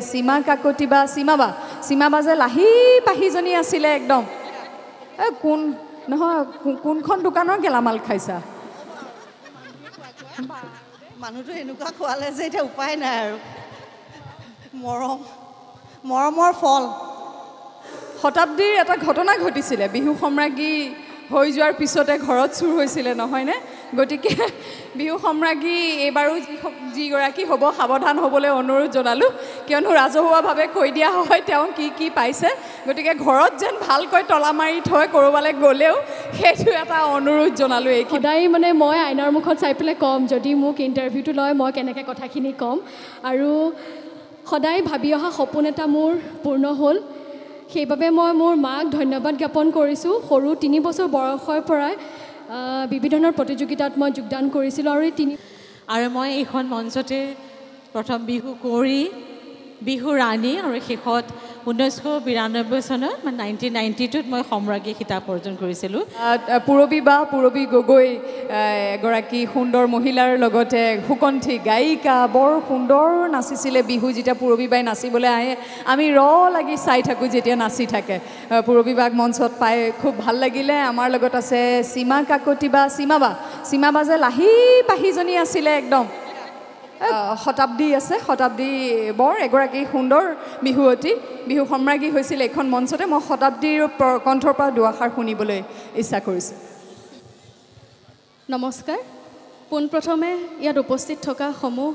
সীমা কাকতি বা সীমা যে লাহি পাহিজনী আছিলে একদম কোন নহয় কোনখন দোকানৰ গেলামাল খাইছা মানুহটো এনেকুৱা খোৱালে যে এতিয়া উপায় নাই আৰু মৰমৰ ফল শতাব্দীৰ এটা ঘটনা ঘটিছিলে বিহু সম্ৰাজ্ঞী হৈ যোৱাৰ পিছতে ঘৰত চুৰ হৈছিলে নহয়নে গতিকে বিহু সম্ৰাজ্ঞী এবাৰো যিগৰাকী হ'ব সাৱধান হ'বলৈ অনুৰোধ জনালোঁ কিয়নো ৰাজহুৱাভাৱে কৈ দিয়া হয় তেওঁ কি পাইছে গতিকে ঘৰত যেন ভালকৈ তলা মাৰি থৈ ক'ৰবালৈ গ'লেও সেইটো এটা অনুৰোধ জনালোঁ এই সদায় মানে মই আইনাৰ মুখত চাই পেলাই ক'ম যদি মোক ইণ্টাৰভিউটো লয় মই কেনেকৈ কথাখিনি ক'ম আৰু সদায় ভাবি অহা সপোন এটা মোৰ পূৰ্ণ হ'ল সেইবাবে মই মোৰ মাক ধন্যবাদ জ্ঞাপন কৰিছোঁ সৰু 3 বছৰ বয়সৰ পৰাই বিভিন্ন ধৰণৰ প্ৰতিযোগিতাত মই যোগদান কৰিছিলোঁ আৰু মই এইখন মঞ্চতে প্ৰথম বিহু কুঁৱৰী বিহু ৰাণী আৰু শেষত 1992 চনত 1992ত মই সম্ৰাজ্ঞী খিতাপ অৰ্জন কৰিছিলোঁ পূৰবী গগৈ এগৰাকী সুন্দৰ মহিলাৰ লগতে সুকণ্ঠী গায়িকা বৰ সুন্দৰ নাচিছিলে বিহু যেতিয়া পূৰবীবাই নাচিবলৈ আহে আমি লাগি চাই থাকোঁ যেতিয়া নাচি থাকে পূৰবীবাক মঞ্চত পাই খুব ভাল লাগিলে আমাৰ লগত আছে সীমা কাকতি বা সীমা যে লাহি পাহিজনী আছিলে একদম শতাব্দী আছে শতাব্দী বৰ এগৰাকী সুন্দৰ বিহুৱতী বিহু সম্ৰাজ্ঞী হৈছিল এখন মঞ্চতে মই শতাব্দীৰ কণ্ঠৰ পৰা দুআষাৰ শুনিবলৈ ইচ্ছা কৰিছোঁ নমস্কাৰ পোনপ্ৰথমে ইয়াত উপস্থিত থকা সমূহ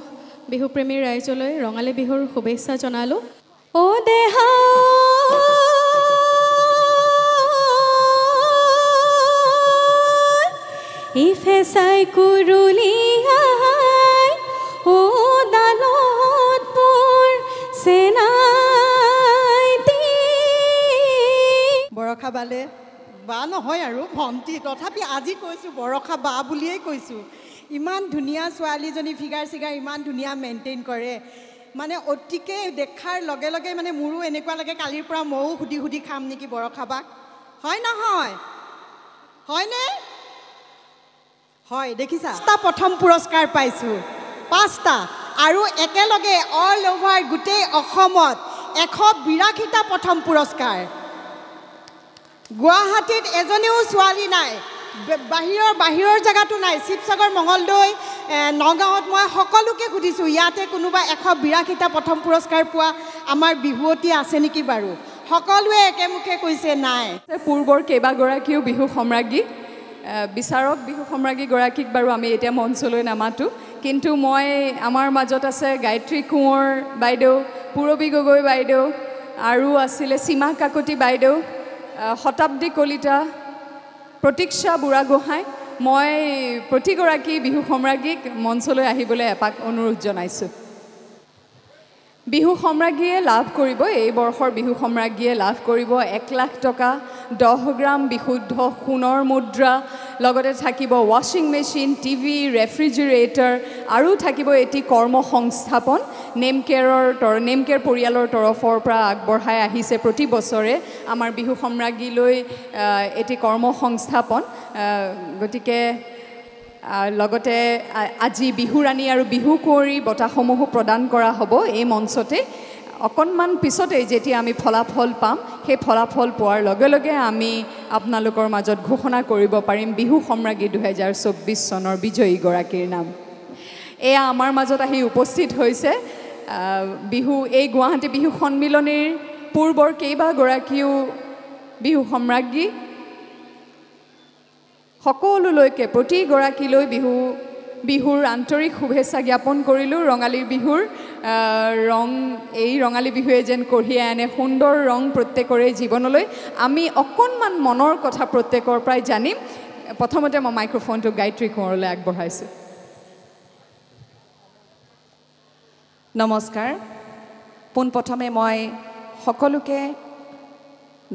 বিহুপ্ৰেমী ৰাইজলৈ ৰঙালী বিহুৰ শুভেচ্ছা জনালোঁ ও দেহা ইফে চাই কুৰুলিয়া ও দালতপুৰ সেনাইতি বৰষা বালে বা নহয় আৰু ভণ্টি তথাপি আজি কৈছোঁ বৰষা বা বুলিয়েই কৈছোঁ ইমান ধুনীয়া ছোৱালীজনী ফিগাৰ চিগাৰ ইমান ধুনীয়া মেইনটেইন কৰে মানে অতিকে দেখাৰ লগে লগে মানে মোৰো এনেকুৱা লাগে কালিৰ পৰা ময়ো সুধি খাম নেকি বৰষা বাক হয় নহয় হয়নে হয় দেখিছা 5টা প্ৰথম পুৰস্কাৰ পাইছোঁ 5টা আৰু একেলগে অল অভাৰ গোটেই অসমত 182টা প্ৰথম পুৰস্কাৰ গুৱাহাটীত এজনীও ছোৱালী নাই বাহিৰৰ জেগাতো নাই শিৱসাগৰ মঙলদৈ নগাঁৱত মই সকলোকে সুধিছোঁ ইয়াতে কোনোবা 182টা প্ৰথম পুৰস্কাৰ পোৱা আমাৰ বিহুৱতী আছে নেকি বাৰু সকলোৱে একেমুখে কৈছে নাই পূৰ্বৰ কেইবাগৰাকীও বিহু সম্ৰাজ্ঞী বিচাৰক বিহু সম্ৰাজ্ঞীগৰাকীক বাৰু আমি এতিয়া মঞ্চলৈ নামাতো কিন্তু মই আমাৰ মাজত আছে গায়ত্ৰী কোঁৱৰ বাইদেউ পূৰবী গগৈ বাইদেউ আৰু আছিলে সীমা কাকতি বাইদেউ শতাব্দী কলিতা প্ৰতীক্ষা বুঢ়াগোহাঁই মই প্ৰতিগৰাকী বিহু সম্ৰাজ্ঞীক মঞ্চলৈ আহিবলৈ এপাক অনুৰোধ জনাইছোঁ বিহু সম্ৰাজ্ঞীয়ে লাভ কৰিব এই বৰ্ষৰ বিহু সম্ৰাজ্ঞীয়ে লাভ কৰিব 1 লাখ টকা 10 গ্ৰাম বিশুদ্ধ সোণৰ মুদ্ৰা লগতে থাকিব ৱাশ্বিং মেচিন টিভি ৰেফ্ৰিজাৰেটৰ আৰু থাকিব এটি কৰ্মসংস্থাপন নেমকেয়াৰ পৰিয়ালৰ তৰফৰ পৰা আগবঢ়াই আহিছে প্ৰতি বছৰে আমাৰ বিহু সম্ৰাজ্ঞীলৈ এটি কৰ্মসংস্থাপন গতিকে লগতে আজি বিহু ৰাণী আৰু বিহু কুঁৱৰী বঁটাসমূহো প্ৰদান কৰা হ'ব এই মঞ্চতে অকণমান পিছতে যেতিয়া আমি ফলাফল পাম সেই ফলাফল পোৱাৰ লগে লগে আমি আপোনালোকৰ মাজত ঘোষণা কৰিব পাৰিম বিহু সম্ৰাজ্ঞী 2024 চনৰ বিজয়ীগৰাকীৰ নাম এয়া আমাৰ মাজত আহি উপস্থিত হৈছে বিহু এই গুৱাহাটী বিহু সন্মিলনীৰ পূৰ্বৰ কেইবাগৰাকীও বিহু সম্ৰাজ্ঞী সকলোলৈকে প্ৰতিগৰাকীলৈ বিহুৰ আন্তৰিক শুভেচ্ছা জ্ঞাপন কৰিলোঁ ৰঙালী বিহুৰ এই ৰঙালী বিহুৱে যেন কঢ়িয়াই আনে সুন্দৰ ৰং প্ৰত্যেকৰে জীৱনলৈ আমি অকণমান মনৰ কথা প্ৰত্যেকৰ পৰাই জানিম প্ৰথমতে মই মাইক্ৰফোনটো গায়ত্ৰী কোঁৱৰলৈ আগবঢ়াইছোঁ নমস্কাৰ পোনপ্ৰথমে মই সকলোকে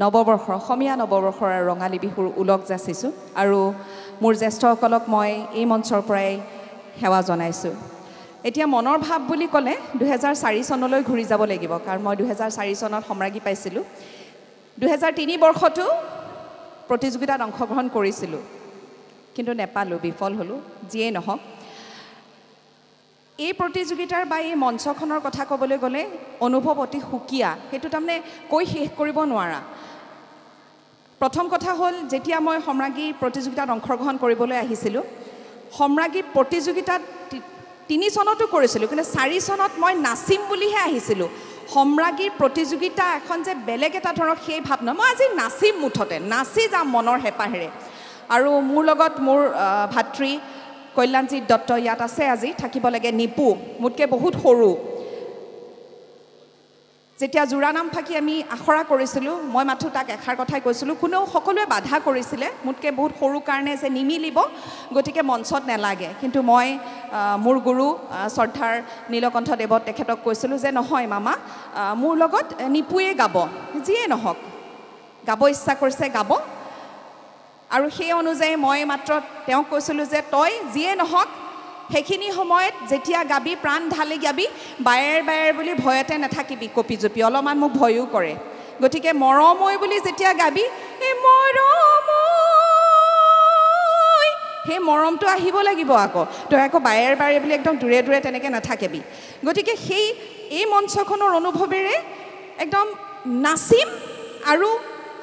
নৱবৰ্ষৰ অসমীয়া নৱবৰ্ষৰ ৰঙালী বিহুৰ ওলগ যাচিছোঁ আৰু মোৰ জ্যেষ্ঠসকলক মই এই মঞ্চৰ পৰাই সেৱা জনাইছোঁ এতিয়া মনৰ ভাৱ বুলি ক'লে 2004 চনলৈ ঘূৰি যাব লাগিব কাৰণ মই 2004 চনত সম্ৰাজ্ঞী পাইছিলোঁ 2003 বৰ্ষতো প্ৰতিযোগিতাত অংশগ্ৰহণ কৰিছিলোঁ কিন্তু নেপালোঁ বিফল হ'লোঁ যিয়েই নহওক এই প্ৰতিযোগিতাৰ বা এই মঞ্চখনৰ কথা ক'বলৈ গ'লে অনুভৱ অতি সুকীয়া সেইটো তাৰমানে কৈ শেষ কৰিব নোৱাৰা প্ৰথম কথা হ'ল যেতিয়া মই সম্ৰাগী প্ৰতিযোগিতাত অংশগ্ৰহণ কৰিবলৈ আহিছিলোঁ সম্ৰাগী প্ৰতিযোগিতাত 3 চনতো কৰিছিলোঁ কিন্তু 4 চনত মই নাচিম বুলিহে আহিছিলোঁ সম্ৰাগীৰ প্ৰতিযোগিতা এখন যে বেলেগ এটা ধৰণৰ সেই ভাৱনা মই আজি নাচিম মুঠতে নাচি যাম মনৰ হেঁপাহেৰে আৰু মোৰ লগত মোৰ ভাতৃ কল্যাণজিৎ দত্ত ইয়াত আছে আজি থাকিব লাগে নিপু মোতকৈ বহুত সৰু যেতিয়া জোৰানাম ফাকি আমি আখৰা কৰিছিলোঁ মই মাথো তাক এষাৰ কথাই কৈছিলোঁ কোনেও সকলোৱে বাধা কৰিছিলে মোতকৈ বহুত সৰু কাৰণে যে নিমিলিব গতিকে মঞ্চত নেলাগে কিন্তু মই মোৰ গুৰু শ্ৰদ্ধাৰ নীলকণ্ঠ দেৱত তেখেতক কৈছিলোঁ যে নহয় মামা মোৰ লগত নিপুয়ে গাব যিয়ে নহওক গাব ইচ্ছা কৰিছে গাব আৰু সেই অনুযায়ী মই মাত্ৰ তেওঁক কৈছিলোঁ যে তই যিয়ে নহওক সেইখিনি সময়ত যেতিয়া গাবি প্ৰাণ ঢালি গাবি বায়েৰ বুলি ভয়তে নাথাকিবি কপি জপি অলপমান মোক ভয়ো কৰে গতিকে মৰমৈ বুলি যেতিয়া গাবি এই মৰমৈ সেই মৰমটো আহিব লাগিব আকৌ তই আকৌ বায়েৰ বুলি একদম দূৰে দূৰে তেনেকৈ নাথাকিবি গতিকে সেই এই মঞ্চখনৰ অনুভৱেৰে একদম নাচিম আৰু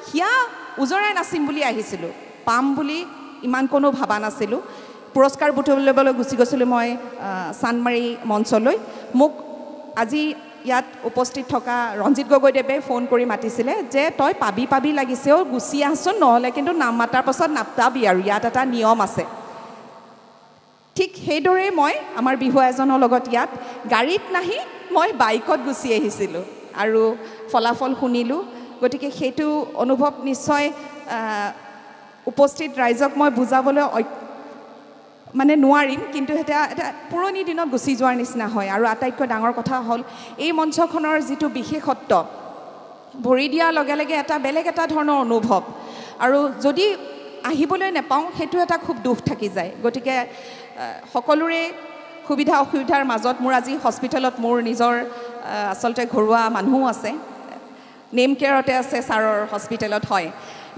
হিয়া উজৰাই নাচিম বুলি আহিছিলোঁ পাম বুলি ইমান কোনো ভাবা নাছিলোঁ পুৰস্কাৰ বুটলিবলৈ গুচি গৈছিলোঁ মই চানমাৰী মঞ্চলৈ মোক আজি ইয়াত উপস্থিত থকা ৰঞ্জিত গগৈদেৱে ফোন কৰি মাতিছিলে যে তই পাবি লাগিছেও গুচি আহচোন নহ'লে কিন্তু নাম মাতাৰ পাছত নাপাবি আৰু ইয়াত এটা নিয়ম আছে ঠিক সেইদৰে মই আমাৰ বিহু এজনৰ লগত ইয়াত গাড়ীত নাহি মই বাইকত গুচি আহিছিলোঁ আৰু ফলাফল শুনিলোঁ গতিকে সেইটো অনুভৱ নিশ্চয় উপস্থিত ৰাইজক মই বুজাবলৈ মানে নোৱাৰিম কিন্তু এটা পুৰণি দিনত গুচি যোৱাৰ নিচিনা হয় আৰু আটাইতকৈ ডাঙৰ কথা হ'ল এই মঞ্চখনৰ যিটো বিশেষত্ব ভৰি দিয়াৰ লগে লগে এটা বেলেগ এটা ধৰণৰ অনুভৱ আৰু যদি আহিবলৈ নাপাওঁ সেইটো এটা খুব দুখ থাকি যায় গতিকে সকলোৰে সুবিধা অসুবিধাৰ মাজত মোৰ আজি হস্পিটেলত মোৰ নিজৰ আচলতে ঘৰুৱা মানুহো আছে নেম কেয়াৰতে আছে ছাৰৰ হস্পিটেলত হয়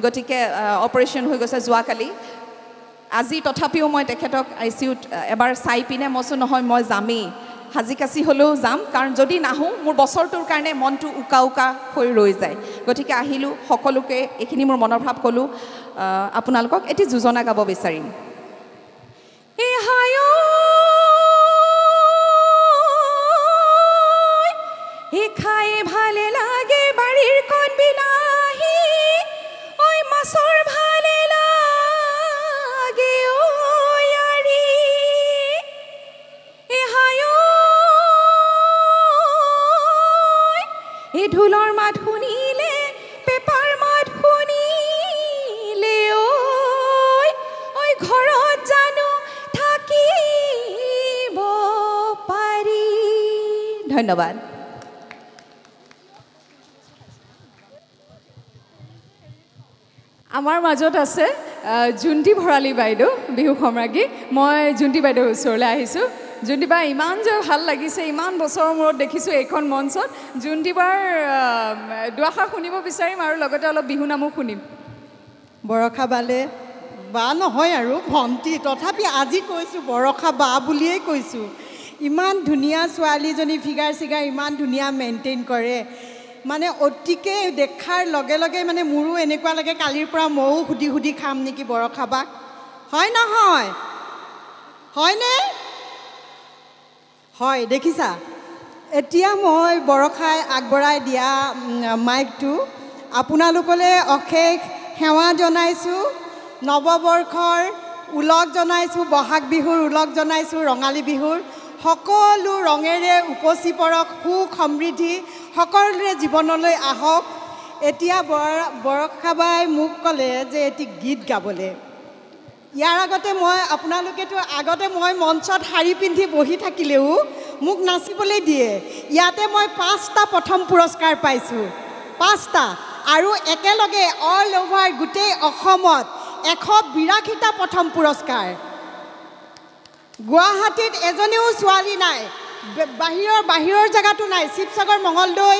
গতিকে অপাৰেশ্যন হৈ গৈছে যোৱাকালি আজি তথাপিও মই তেখেতক ICUত এবাৰ চাই পিনে মইছো নহয় মই যামেই হাজি কাচি হ'লেও যাম কাৰণ যদি নাহোঁ মোৰ বছৰটোৰ কাৰণে মনটো উকা হৈ ৰৈ যায় গতিকে আহিলোঁ সকলোকে এইখিনি মোৰ মনৰ ভাৱ ক'লোঁ আপোনালোকক এটি যোজনা গাব বিচাৰিম খাই ভালে লাগে বাড়িৰ কোন বিলাহি ওই মাছৰ ভালে লাগে ও ইয়াৰি এ হায় এ ঢোলৰ মাত শুনিলে পেপাৰ মাত শুনিলে ওই ঘৰত জানো থাকিব পাৰি ধন্যবাদ আমাৰ মাজত আছে জুন্তি ভৰালী বাইদেউ বিহু সম্ৰাগী মই জুন্তি বাইদেউৰ ওচৰলৈ আহিছোঁ জুন্তিবাৰ ইমান যে ভাল লাগিছে ইমান বছৰৰ মূৰত দেখিছোঁ এইখন মঞ্চত জুন্তিবাৰ দুআষাৰ শুনিব বিচাৰিম আৰু লগতে অলপ বিহু নামো শুনিম বৰষা বালে বা নহয় আৰু ভণ্টি তথাপি আজি কৈছোঁ বৰষা বা বুলিয়েই কৈছোঁ ইমান ধুনীয়া ছোৱালীজনী ফিগাৰ চিগাৰ ইমান ধুনীয়া মেইনটেইন কৰে মানে অতিকে দেখাৰ লগে লগে মানে মোৰো এনেকুৱা লাগে কালিৰ পৰা ময়ো সুধি খাম নেকি বৰষা বাক হয় নহয় হয়নে হয় দেখিছা এতিয়া মই বৰষাই আগবঢ়াই দিয়া মাইকটো আপোনালোকলৈ অশেষ সেৱা জনাইছোঁ নৱবৰ্ষৰ উলগ জনাইছোঁ বহাগ বিহুৰ উলগ জনাইছোঁ ৰঙালী বিহুৰ সকলো ৰঙেৰে উপচি পৰক সুখ সমৃদ্ধি সকলোৰে জীৱনলৈ আহক এতিয়া বৰষা বাই মোক ক'লে যে এটি গীত গাবলৈ ইয়াৰ আগতে মই আপোনালোকেতো আগতে মই মঞ্চত শাৰী পিন্ধি বহি থাকিলেও মোক নাচিবলৈ দিয়ে ইয়াতে মই 5টা প্ৰথম পুৰস্কাৰ পাইছোঁ 5টা আৰু একেলগে অল অভাৰ গোটেই অসমত 182টা প্ৰথম পুৰস্কাৰ গুৱাহাটীত এজনীও ছোৱালী নাই বাহিৰৰ জেগাতো নাই শিৱসাগৰ মঙলদৈ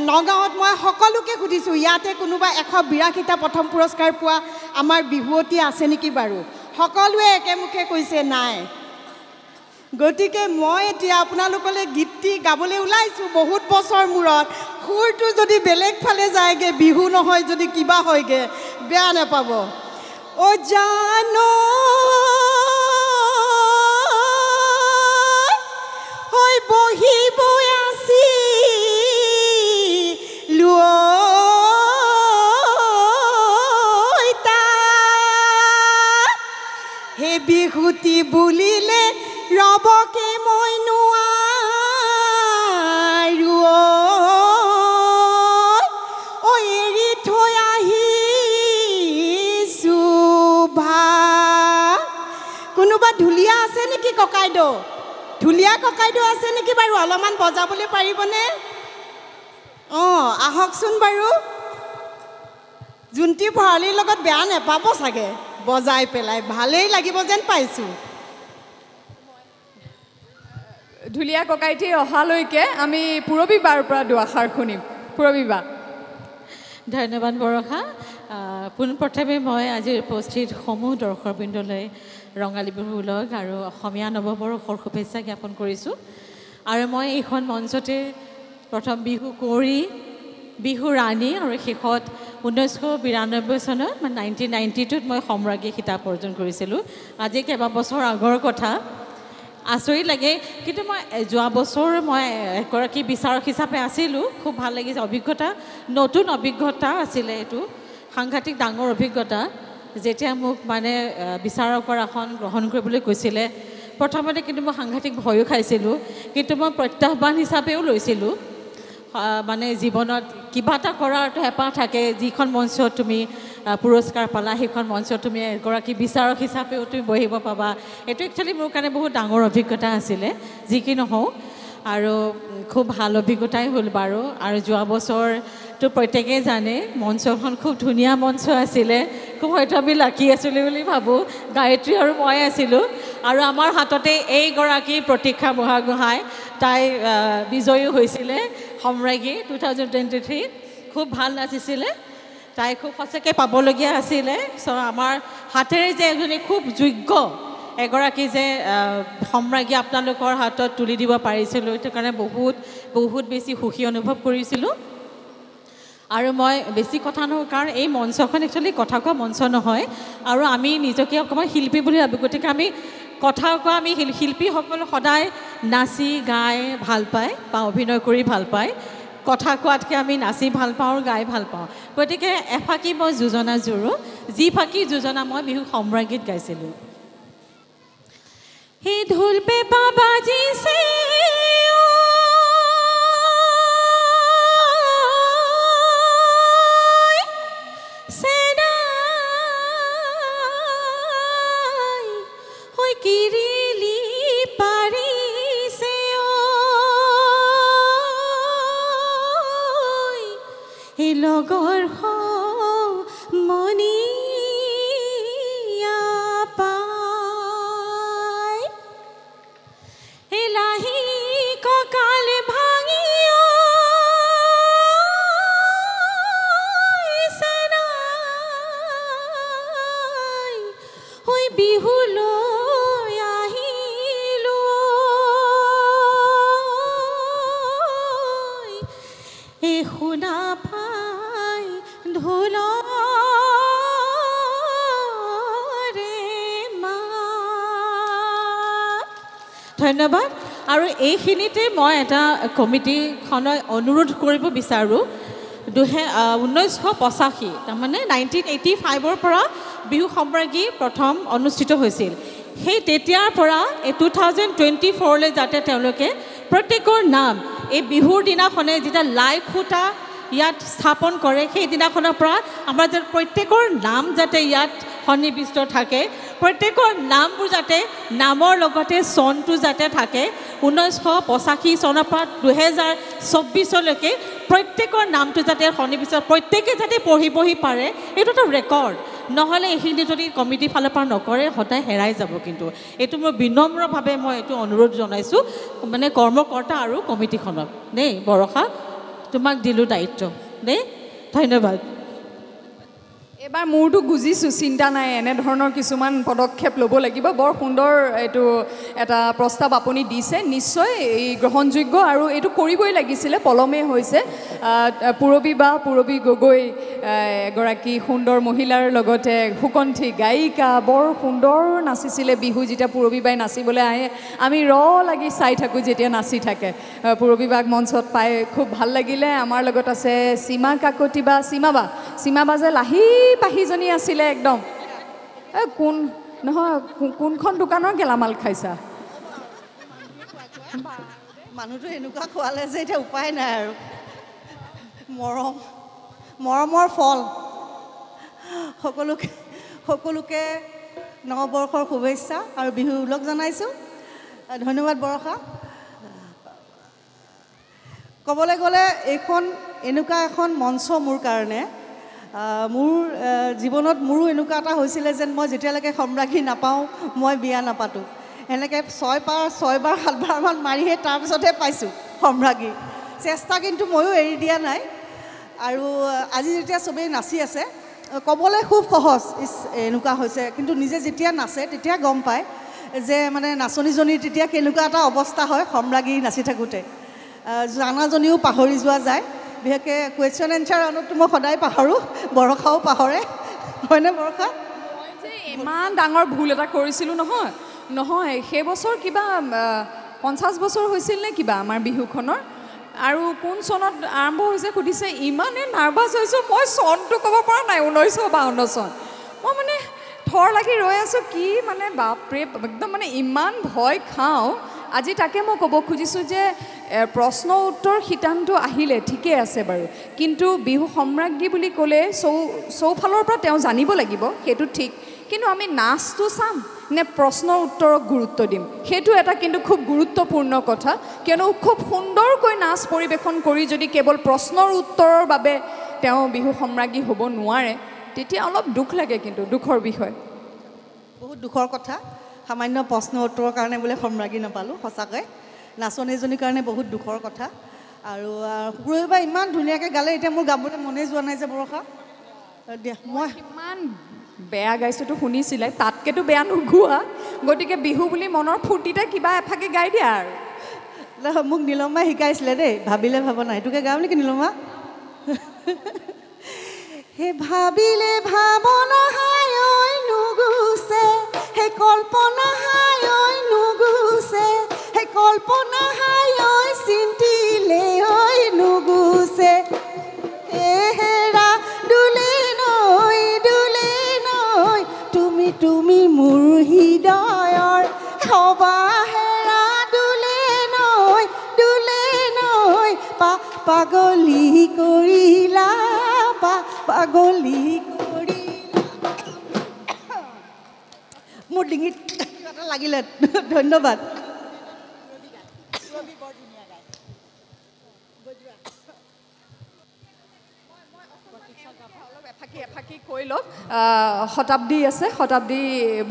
নগাঁৱত মই সকলোকে সুধিছোঁ ইয়াতে কোনোবা 182টা প্ৰথম পুৰস্কাৰ পোৱা আমাৰ বিহুৱতী আছে নেকি বাৰু সকলোৱে একেমুখে কৈছে নাই গতিকে মই এতিয়া আপোনালোকলৈ গীতটি গাবলৈ ওলাইছোঁ বহুত বছৰ মূৰত সুৰটো যদি বেলেগ ফালে যায়গৈ বিহু নহয় যদি কিবা হয়গৈ বেয়া নাপাব অ জানো হৈ বহিব আছি হে বিহুতি বুলিলে ৰবকে মই নোৱাৰো ঐ এৰি থৈ আহিছো ভা কোনোবা ঢুলীয়া আছে নেকি ককাইদেউ ঢুলীয়া ককাইদেউ আছে নেকি বাৰু অলপমান বজাবলৈ পাৰিবনে অঁ আহকচোন বাৰু জোনটি ভৰালীৰ লগত বেয়া নাপাব চাগে বজাই পেলাই ভালেই লাগিব যেন পাইছোঁ ঢুলীয়া ককাইটি অহালৈকে আমি পুৰবী বাৰ পৰা দুআষাৰ শুনিম পুৰবী বা ধন্যবাদ বৰষা পোনপ্ৰথমে মই আজিৰ উপস্থিত সমূহ দৰ্শকবৃন্দলৈ ৰঙালী বিহুৰ উলগ আৰু অসমীয়া নৱবৰ্ষৰ শুভেচ্ছা জ্ঞাপন কৰিছোঁ আৰু মই এইখন মঞ্চতে প্ৰথম বিহু কুঁৱৰী বিহু ৰাণী আৰু শেষত 1992 চনত মানে 1992ত মই সম্ৰাজ্ঞী খিতাপ অৰ্জন কৰিছিলোঁ আজি কেইবাবছৰ আগৰ কথা আচৰিত লাগে কিন্তু মই যোৱা বছৰ মই এগৰাকী বিচাৰক হিচাপে আছিলোঁ খুব ভাল লাগিছে অভিজ্ঞতা নতুন অভিজ্ঞতা আছিলে এইটো সাংঘাতিক ডাঙৰ অভিজ্ঞতা যেতিয়া মোক মানে বিচাৰকৰ আসন গ্ৰহণ কৰিবলৈ কৈছিলে প্ৰথমতে কিন্তু মই সাংঘাতিক ভয়ো খাইছিলোঁ কিন্তু মই প্ৰত্যাহ্বান হিচাপেও লৈছিলোঁ মানে জীৱনত কিবা এটা কৰাৰটো হেঁপাহ থাকে যিখন মঞ্চত তুমি পুৰস্কাৰ পালা সেইখন মঞ্চত তুমি এগৰাকী বিচাৰক হিচাপেও তুমি বহিব পাবা এইটো একচুৱেলি মোৰ কাৰণে বহুত ডাঙৰ অভিজ্ঞতা আছিলে যি কি নহওক আৰু খুব ভাল অভিজ্ঞতাই হ'ল বাৰু আৰু যোৱা বছৰটো প্ৰত্যেকেই জানে মঞ্চখন খুব ধুনীয়া মঞ্চ আছিলে খুব হয়তো আমি লাকি আছিলোঁ বুলি ভাবোঁ গায়ত্ৰী আৰু মই আছিলোঁ আৰু আমাৰ হাততে এইগৰাকী প্ৰতীক্ষা বুঢ়াগোহাঁই তাই বিজয়ী হৈছিলে সম্ৰাজ্ঞী 2023 খুব ভাল নাচিছিলে তাই খুব সঁচাকৈ পাবলগীয়া আছিলে চ' আমাৰ হাতেৰে যে এজনী খুব যোগ্য এগৰাকী যে সম্ৰাজ্ঞী আপোনালোকৰ হাতত তুলি দিব পাৰিছিলোঁ সেইটো কাৰণে বহুত বহুত বেছি সুখী অনুভৱ কৰিছিলোঁ আৰু মই বেছি কথা নহয় কাৰণ এই মঞ্চখন একচুৱেলি কথা কোৱা মঞ্চ নহয় আৰু আমি নিজকে অকণমান শিল্পী বুলি ভাবোঁ গতিকে আমি কথা কোৱা আমি শিল্পীসকল সদায় নাচি গাই ভাল পায় বা অভিনয় কৰি ভাল পায় কথা কোৱাতকৈ আমি নাচি ভাল পাওঁ আৰু গাই ভাল পাওঁ গতিকে এফাকি মই যোজনা জোৰোঁ যি ফাকি যোজনা মই বিহু সম্ৰাজ্ঞীত গাইছিলোঁ হে ঢোল পেঁপা বাজিছে কিৰিলি পাৰিছে ঐ লগৰ মনিয়া পাই লাহি কঁকাল ভাঙি ঐ বিহুলৈ শুনা পাই ঢোলৰে মাত ধন্যবাদ আৰু এইখিনিতে মই এটা কমিটিখনক অনুৰোধ কৰিব বিচাৰোঁ 1985 তাৰমানে 1985ৰ পৰা বিহু সম্ৰাজ্ঞী প্ৰথম অনুষ্ঠিত হৈছিল সেই তেতিয়াৰ পৰা এই 2024লৈ যাতে তেওঁলোকে প্ৰত্যেকৰ নাম এই বিহুৰ দিনাখনে যেতিয়া লাই খুঁটা ইয়াত স্থাপন কৰে সেই দিনাখনৰ পৰা আমাৰ যে প্ৰত্যেকৰ নাম যাতে ইয়াত সন্নিৱিষ্ট থাকে প্ৰত্যেকৰ নামবোৰ যাতে নামৰ লগতে চনটো যাতে থাকে 1985 চনৰ পৰা 2024লৈকে প্ৰত্যেকৰ নামটো যাতে সন্নিৱিষ্ট প্ৰত্যেকে যাতে পঢ়ি পাৰে এইটো এটা ৰেকৰ্ড নহ'লে এইখিনি যদি কমিটিৰ ফালৰ পৰা নকৰে সদায় হেৰাই যাব কিন্তু এইটো মই বিনম্ৰভাৱে মই এইটো অনুৰোধ জনাইছোঁ মানে কৰ্মকৰ্তা আৰু কমিটিখনক দেই বৰষা তোমাক দিলোঁ দায়িত্ব দেই ধন্যবাদ এবাৰ মোৰতো বুজিছোঁ, চিন্তা নাই, এনেধৰণৰ কিছুমান পদক্ষেপ ল'ব লাগিব। বৰ সুন্দৰ এইটো এটা প্ৰস্তাৱ আপুনি দিছে, নিশ্চয় এই গ্ৰহণযোগ্য আৰু এইটো কৰিবই লাগিছিলে, পলমে হৈছে। পূৰবী গগৈ এগৰাকী সুন্দৰ মহিলাৰ লগতে সুকণ্ঠী গায়িকা, বৰ সুন্দৰ নাচিছিলে বিহু। যেতিয়া পূৰবী বাই নাচিবলৈ আহে আমি লাগি চাই থাকোঁ যেতিয়া নাচি থাকে। পূৰবী বাক মঞ্চত পাই খুব ভাল লাগিলে। আমাৰ লগত আছে সীমা কাকতি বা সীমা বা যে লাহি পাহিজনী আছিলে একদম। কোনখন দোকানৰ গেলামাল খাইছা? মানুহটো এনেকুৱা খোৱালে যে এতিয়া উপায় নাই আৰু। মৰমৰ ফল। সকলোকে নৱবৰ্ষৰ শুভেচ্ছা আৰু বিহু ওলগ জনাইছোঁ। ধন্যবাদ বৰষা। ক'বলৈ গ'লে এইখন এনেকুৱা এখন মঞ্চ মোৰ কাৰণে, মোৰ জীৱনত মোৰো এনেকুৱা এটা হৈছিলে যেন মই যেতিয়ালৈকে সম্ৰাজ্ঞী নাপাওঁ মই বিয়া নাপাতোঁ। এনেকৈ 6-7বাৰমান মাৰিহে তাৰপিছতহে পাইছোঁ সম্ৰাজ্ঞী। চেষ্টা কিন্তু ময়ো এৰি দিয়া নাই। আৰু আজি যেতিয়া চবেই নাচি আছে, ক'বলৈ খুব সহজ এনেকুৱা হৈছে, কিন্তু নিজে যেতিয়া নাচে তেতিয়া গম পায় যে মানে নাচনীজনীৰ তেতিয়া কেনেকুৱা এটা অৱস্থা হয় সম্ৰাজ্ঞী নাচি থাকোঁতে। জানাজনীও পাহৰি যোৱা যায়। বিশেষকৈ কুৱেশ্যন এনচাৰ ৰাউণ্ডততো মই সদায় পাহৰোঁ, বৰষাও পাহৰে, হয়নে বৰষা? মই যে ইমান ডাঙৰ ভুল এটা কৰিছিলোঁ নহয় সেই বছৰ কিবা 50 বছৰ হৈছিল নে কিবা আমাৰ বিহুখনৰ, আৰু কোন চনত আৰম্ভ হৈছে সুধিছে। ইমানেই নাৰ্ভাছ হৈছোঁ, মই চনটো ক'ব পৰা নাই, 1952 চন। মই মানে থৰ লাগি ৰৈ আছোঁ, কি মানে বাপৰে, একদম মানে ইমান ভয় খাওঁ। আজি তাকে মই ক'ব খুজিছোঁ যে প্ৰশ্ন উত্তৰ শিতানটো আহিলে ঠিকে আছে বাৰু, কিন্তু বিহু সম্ৰাজ্ঞী বুলি ক'লে চৌফালৰ পৰা তেওঁ জানিব লাগিব, সেইটো ঠিক। কিন্তু আমি নাচটো চাম নে প্ৰশ্ন উত্তৰক গুৰুত্ব দিম, সেইটো এটা কিন্তু খুব গুৰুত্বপূৰ্ণ কথা। কিয়নো খুব সুন্দৰকৈ নাচ পৰিৱেশন কৰি যদি কেৱল প্ৰশ্নৰ উত্তৰৰ বাবে তেওঁ বিহু সম্ৰাজ্ঞী হ'ব নোৱাৰে, তেতিয়া অলপ দুখ লাগে, কিন্তু দুখৰ বিষয়। বহুত দুখৰ কথা। সামান্য প্ৰশ্ন উত্তৰৰ কাৰণে বোলে সম্ৰাজ্ঞী নাপালোঁ, সঁচাকৈ নাচনীজনীৰ কাৰণে বহুত দুখৰ কথা। আৰু পূৰবীবাই ইমান ধুনীয়াকৈ গালে, এতিয়া মোৰ গাবলৈ মনে যোৱা নাই যে বৰষা। দিয়া, মই ইমান বেয়া গাইছোঁতো শুনিছিলে, তাতকৈতো বেয়া নোগোৱা, গতিকে বিহু বুলি মনৰ ফূৰ্তিতে কিবা এফাকে গাই দিয়া আৰু। মোক নীলমাই শিকাইছিলে দেই, ভাবিলে ভাব নাই, সেইটোকে গাওঁ নেকি নীলমা? হে ভাবিলে ভাৱনা হাই ঐ নুগুছে, হে কল্পনা হাই ঐ নুগুছে, হে কল্পনা হাই ঐ চিন্তিলে ঐ নুগুছে। হেৰা দুলে নৈ তুমি মোৰ হৃদয়ৰ হবা। হেৰা দুলে নৈ পাগলী কৰিলা, পাগলী কৰিলা। মোৰ ডিঙিত এটা লাগিলে, ধন্যবাদ। এফাকি কৈ লওক। শতাব্দী আছে, শতাব্দী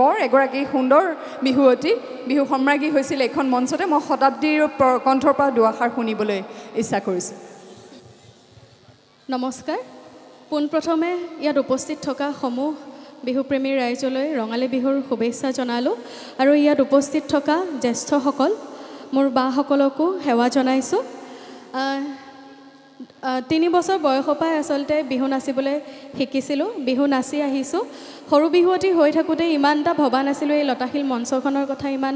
বৰ এগৰাকী সুন্দৰ বিহুৱতী, বিহু সম্ৰাজ্ঞী হৈছিল এইখন মঞ্চতে। মই শতাব্দীৰ কণ্ঠৰ পৰা দুআষাৰ শুনিবলৈ ইচ্ছা কৰিছোঁ। নমস্কাৰ। পোনপ্ৰথমে ইয়াত উপস্থিত থকা সমূহ বিহুপ্ৰেমী ৰাইজলৈ ৰঙালী বিহুৰ শুভেচ্ছা জনালোঁ, আৰু ইয়াত উপস্থিত থকা জ্যেষ্ঠসকল মোৰ বাসকলকো সেৱা জনাইছোঁ। 3 বছৰ বয়সৰ পৰাই আচলতে বিহু নাচিবলৈ শিকিছিলোঁ, বিহু নাচি আহিছোঁ। সৰু বিহুৱতী হৈ থাকোঁতে ইমান এটা ভবা নাছিলোঁ, এই লতাশিল মঞ্চখনৰ কথা ইমান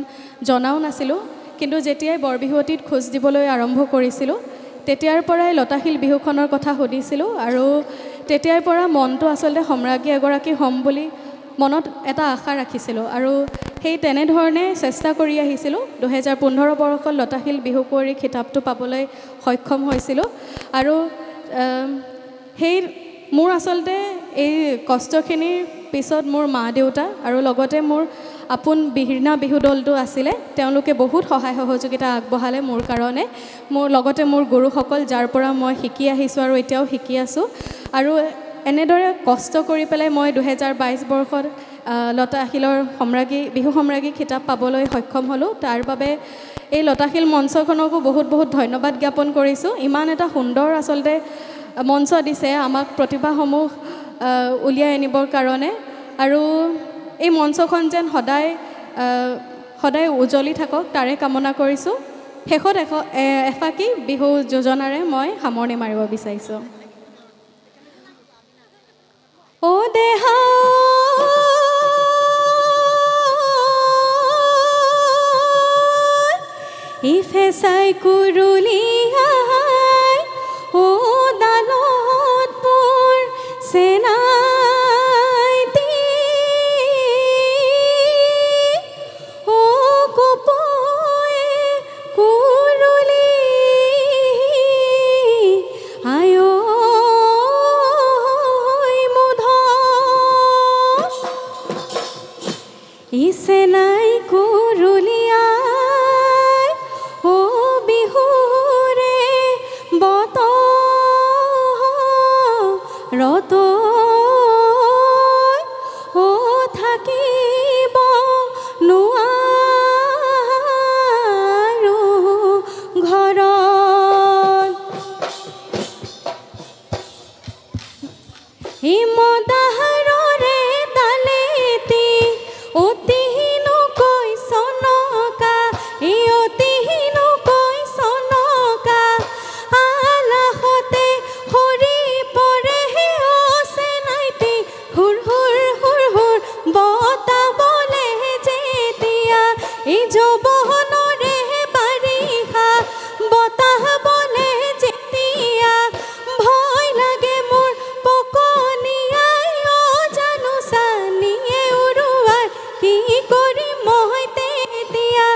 জনাও নাছিলোঁ। কিন্তু যেতিয়াই বৰবিহুৱতীত খোজ দিবলৈ আৰম্ভ কৰিছিলোঁ, তেতিয়াৰ পৰাই লতাশিল বিহুখনৰ কথা সুধিছিলোঁ, আৰু তেতিয়াৰ পৰা মনটো আচলতে সম্ৰাজ্ঞী এগৰাকী হ'ম বুলি মনত এটা আশা ৰাখিছিলোঁ, আৰু সেই তেনেধৰণে চেষ্টা কৰি আহিছিলোঁ। 2015 বৰ্ষত লতাশিল বিহু কুঁৱৰী খিতাপটো পাবলৈ সক্ষম হৈছিলোঁ। আৰু সেই মোৰ আচলতে এই কষ্টখিনিৰ পিছত মোৰ মা দেউতা আৰু লগতে মোৰ আপোন বিহিৰ্ণা বিহু দলটো আছিলে, তেওঁলোকে বহুত সহায় সহযোগিতা আগবঢ়ালে মোৰ কাৰণে। মোৰ লগতে মোৰ গুৰুসকল, যাৰ পৰা মই শিকি আহিছোঁ আৰু এতিয়াও শিকি আছোঁ। আৰু এনেদৰে কষ্ট কৰি পেলাই মই 2022 বৰ্ষত লতাশিলৰ বিহু সম্ৰাজ্ঞী খিতাপ পাবলৈ সক্ষম হ'লোঁ। তাৰ বাবে এই লতাশিল মঞ্চখনকো বহুত বহুত ধন্যবাদ জ্ঞাপন কৰিছোঁ। ইমান এটা সুন্দৰ আচলতে মঞ্চ দিছে আমাক, প্ৰতিভাসমূহ উলিয়াই আনিবৰ কাৰণে আৰু এই মঞ্চখন যেন সদায় উজ্বলি থাকক তাৰে কামনা কৰিছোঁ। শেষত এফাকি বিহু যোজনাৰে মই সামৰণি মাৰিব বিচাৰিছোঁ। ও দেহা ইফে চাই কুৰুলিয়াই ও দালতপুৰ সেনাইতি ও কুপয়ে কুৰুলি আয় মুধ ইসে নাই কুৰুলিয়া ৰত ও থাকিব নোৱাৰো ঘৰত হিমদাহৰৰে তালেতি অতিহিনো কৈ চনকা অতিহিনো কৈ চনকা আলাহতে হৰি পৰে হুৰ হুৰ হুৰ হুৰ বতা বলে যেতিয়া এই যৌৱনৰে বাৰিষা বতাহ বলে যেতিয়া ভয় লাগে মোৰ পকনীয়াই জানো চানিয়ে উৰুৱাই কি কৰিম মই তেতিয়া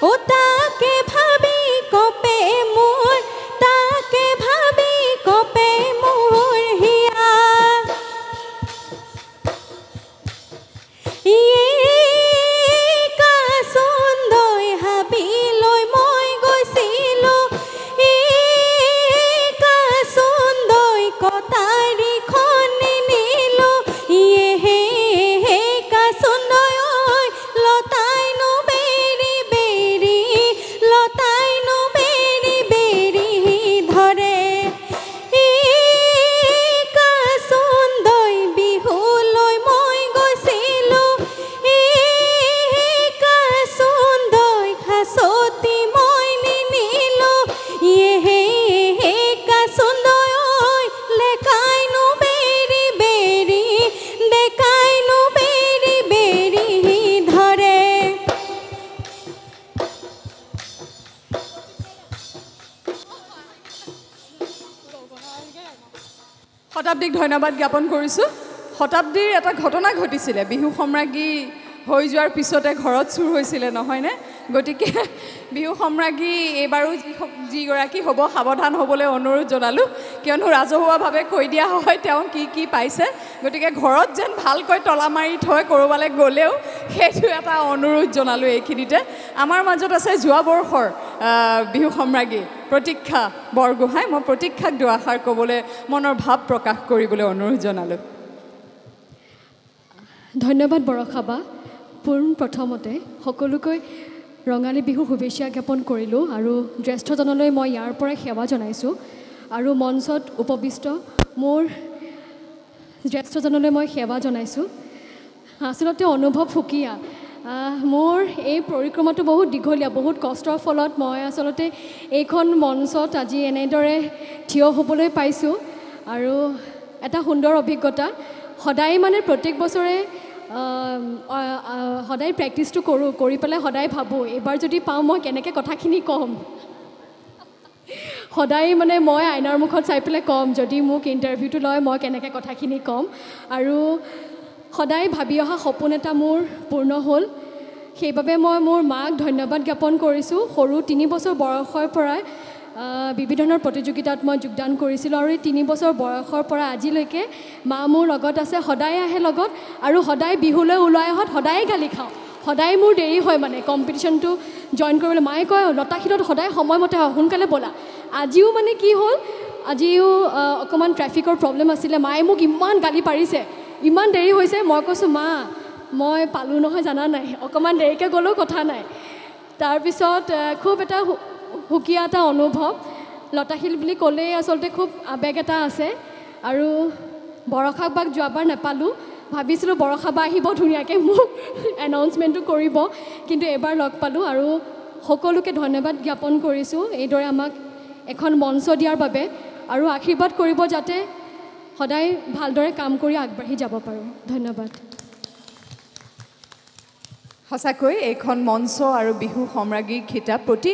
ও তাকে ভাবি কপে মোৰ তাকে ভাবি কপে মোৰ হিয়া কাচন্দৈ হাবিলৈ মই গৈছিলোঁ কাচন্দৈ কটাৰীখন নিনিলোঁ হে কাচন্দৈ লতাইনো বেৰি বেৰি লতাইনো বেৰি বেৰি ধৰে কাচন্দৈ বিহুলৈ মই গৈছিলোঁ কাচন্দৈ খাচতি মই নিনিলোঁ হে কাচন্দৈ লেকাইনো বেৰি বেৰি ডেকাইনো বেৰি বেৰি ধৰে। শতাব্দীক ধন্যবাদ জ্ঞাপন কৰিছোঁ। শতাব্দীৰ এটা ঘটনা ঘটিছিলে, বিহু সম্ৰাজ্ঞী হৈ যোৱাৰ পিছতে ঘৰত চুৰ হৈছিলে নহয়নে? গতিকে বিহু সম্ৰাজ্ঞী এইবাৰো যিগৰাকী হ'ব সাৱধান হ'বলৈ অনুৰোধ জনালোঁ, কিয়নো ৰাজহুৱাভাৱে কৈ দিয়া হয় তেওঁ কি পাইছে। গতিকে ঘৰত যেন ভালকৈ তলা মাৰি থৈ ক'ৰবালৈ গ'লেও সেইটো এটা অনুৰোধ জনালোঁ এইখিনিতে। আমাৰ মাজত আছে যোৱা বৰ্ষৰ বিহু সম্ৰাজ্ঞী প্ৰতীক্ষা বৰগোহাঁই। মই প্ৰতীক্ষাক দুআষাৰ ক'বলৈ মনৰ ভাৱ প্ৰকাশ কৰিবলৈ অনুৰোধ জনালোঁ। ধন্যবাদ বৰষা বা। পোনপ্ৰথমতে সকলোকৈ ৰঙালী বিহুৰ শুভেচ্ছা জ্ঞাপন কৰিলোঁ আৰু জ্যেষ্ঠজনলৈ মই ইয়াৰ পৰাই সেৱা জনাইছোঁ আৰু মঞ্চত উপবিষ্ট মোৰ জ্যেষ্ঠজনলৈ মই সেৱা জনাইছোঁ। আচলতে অনুভৱ সুকীয়া। মোৰ এই পৰিক্ৰমাটো বহুত দীঘলীয়া, বহুত কষ্টৰ ফলত মই আচলতে এইখন মঞ্চত আজি এনেদৰে থিয় হ'বলৈ পাইছোঁ আৰু এটা সুন্দৰ অভিজ্ঞতা। সদায় মানে প্ৰত্যেক বছৰে সদায় প্ৰেক্টিছটো কৰি পেলাই সদায় ভাবোঁ এইবাৰ যদি পাওঁ মই কেনেকৈ কথাখিনি ক'ম। সদায় মানে মই আইনাৰ মুখত চাই পেলাই ক'ম, যদি মোক ইণ্টাৰভিউটো লয় মই কেনেকৈ কথাখিনি ক'ম। আৰু সদায় ভাবি অহা সপোন এটা মোৰ পূৰ্ণ হ'ল, সেইবাবে মই মোৰ মাক ধন্যবাদ জ্ঞাপন কৰিছোঁ। সৰু 3 বছৰ বয়সৰ পৰাই বিভিন্ন ধৰণৰ প্ৰতিযোগিতাত মই যোগদান কৰিছিলোঁ আৰু এই 3 বছৰ বয়সৰ পৰা আজিলৈকে মা মোৰ লগত আছে, সদায় আহে লগত আৰু সদায় বিহুলৈ ওলাই অহাত সদায় গালি খাওঁ। সদায় মোৰ দেৰি হয় মানে কম্পিটিশ্যনটো জইন কৰিবলৈ। মায়ে কয় লতাশিলত সদায় সময়মতে হয়, সোনকালে ব'লা। আজিও মানে কি হ'ল, আজিও অকণমান ট্ৰেফিকৰ প্ৰব্লেম আছিলে, মায়ে মোক ইমান গালি পাৰিছে, ইমান দেৰি হৈছে। মই কৈছোঁ মা মই পালোঁ নহয় জানা নাই, অকণমান দেৰিকৈ গ'লেও কথা নাই। তাৰপিছত খুব এটা সুকীয়া এটা অনুভৱ। লতাশিল বুলি ক'লেই আচলতে খুব আৱেগ এটা আছে আৰু বৰষা বাক যোৱাবাৰ নাপালোঁ ভাবিছিলোঁ বৰষা বা আহিব ধুনীয়াকৈ মোক এনাউন্সমেণ্টটো কৰিব কিন্তু এবাৰ লগ পালোঁ আৰু সকলোকে ধন্যবাদ জ্ঞাপন কৰিছোঁ এইদৰে আমাক এখন মঞ্চ দিয়াৰ বাবে আৰু আশীৰ্বাদ কৰিব যাতে সদায় ভালদৰে কাম কৰি আগবাঢ়ি যাব পাৰোঁ ধন্যবাদ সঁচাকৈ এইখন মঞ্চ আৰু বিহু সম্ৰাজ্ঞীৰ খিতাপ প্ৰতি